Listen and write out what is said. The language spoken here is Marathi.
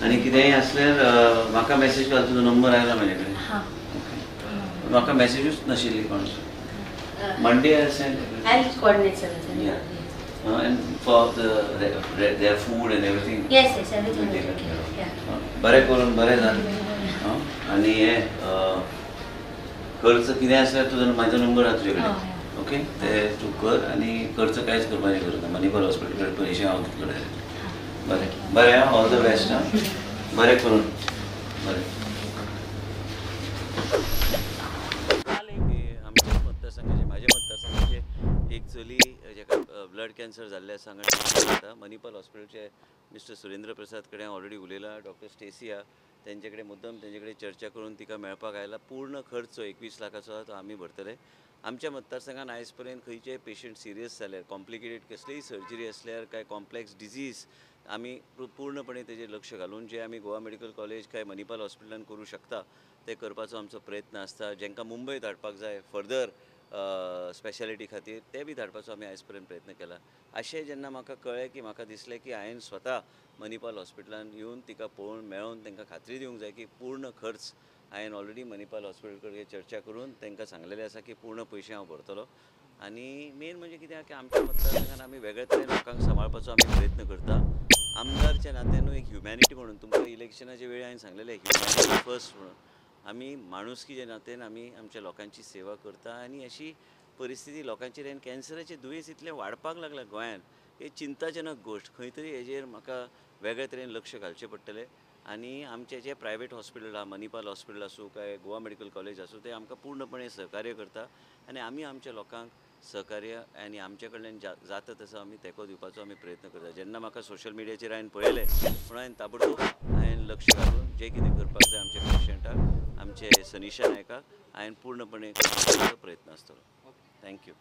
आणि कितेंय असल्यार म्हाका मेसेज घाल, तुजो नंबर आयला म्हजे कडेन. म्हाका मेसेजूच नाशिल्ली कोणाची. Monday I'll coordinate, sir. and for their food and everything. Yes, everything will take care of. Yeah. बरें करून बरें जालें. आनी हे खर्च कितें असल्यार तुजो म्हाजो नंबर आहा तुजे कडेन. ओके, ते तूं कर आनी खर्च कांयच करपाचें गरज ना. मणिपाल हॉस्पिटल कडेन पयशे हांव दितलो डायरेक्ट. बरें बरें, ऑल द बेस्ट. बरें करून बरें. आमच्या मतदारसंघाचे, म्हाज्या मतदारसंघाचे एक चली जेका ब्लड कॅन्सर जाल्ले आसा हांगा मणिपाल हॉस्पिटलचे मिस्टर सुरेंद्र प्रसाद कडेन ऑलरेडी उलयला. डॉक्टर स्टेसी आहा, तेंचे कडेन मुद्दम तेंचे कडेन चर्चा करून तिका मेळपाक आयला. पूर्ण खर्च 21 लाखाचो तो आमी भरतले. आमच्या मतदारसंघात आयज पर्यंत खंयचेय पेशंट सिरियस जाल्यार, कॉम्प्लिकेटेड कसलीय सर्जरी असल्यार काय कॉम्प्लेक्स डिजीज आमी पूर्णपणे तेजेर लक्ष घालून जे आमी गोवा मेडिकल कॉलेज काय मणिपाल हॉस्पिटलान करूं शकता ते करपाचो आमचो प्रयत्न आसता. जेंकां मुंबय धाडपाक जाय फर्दर स्पेशालिटी खातीर ते बी धाडपाचो आमी आयज पर्यंत प्रयत्न केला. अशें जेन्ना म्हाका कळ्ळें की म्हाका दिसलें की हांवें स्वता मणिपाल हॉस्पिटलान येवन तिका पळोवन मेळोवन तांकां खात्री दिवंक जाय की पूर्ण खर्च हांवें ऑलरेडी मणिपाल हॉस्पिटल कडेन चर्चा करून तांकां सांगलेलें आसा की पूर्ण पयशे हांव भरतलो. आनी मेन म्हणजे कितें आसा की आमच्या मतदारसंघान आमी वेगळे तरेन लोकांक सांबाळपाचो आमी प्रयत्न करता. आमदारच्या नात्यानूय एक ह्युमॅनिटी म्हणून तुमकां इलेक्शनाच्या वेळी हांवें सांगलेलें ह्युमॅनिटी फर्स्ट म्हणून आमी माणुसकीच्या नात्यान आमी आमच्या लोकांची सेवा करता. आनी अशी परिस्थिती लोकांचेर आनी कॅन्सराचें दुयेंस इतलें वाडपाक लागलां गोंयांत, ही चिंताजनक गोश्ट. खंय तरी हेजेर म्हाका वेगळे तरेन लक्ष घालचें पडटलें. आनी आमचे जे प्रायवेट हॉस्पिटल आहा, मणिपाल हॉस्पिटल आसूं काय गोवा मेडिकल कॉलेज आसूं, ते आमकां पूर्णपणे सहकार्य करता. आनी आमी आमच्या लोकांक सहकार्य आनी आमचे कडल्यान जाता तसो आमी तेंको दिवपाचो आमी प्रयत्न करता. जेन्ना म्हाका सोशल मिडियाचेर हांवें पळयलें म्हणून हांवें ताबडतोब लक्ष घालून जें कितें करपाक जाय आमच्या पेशंटाक, आमचे सनिशा नायकाक हांवें पूर्णपणे करपाचो प्रयत्न आसतलो. थँक्यू.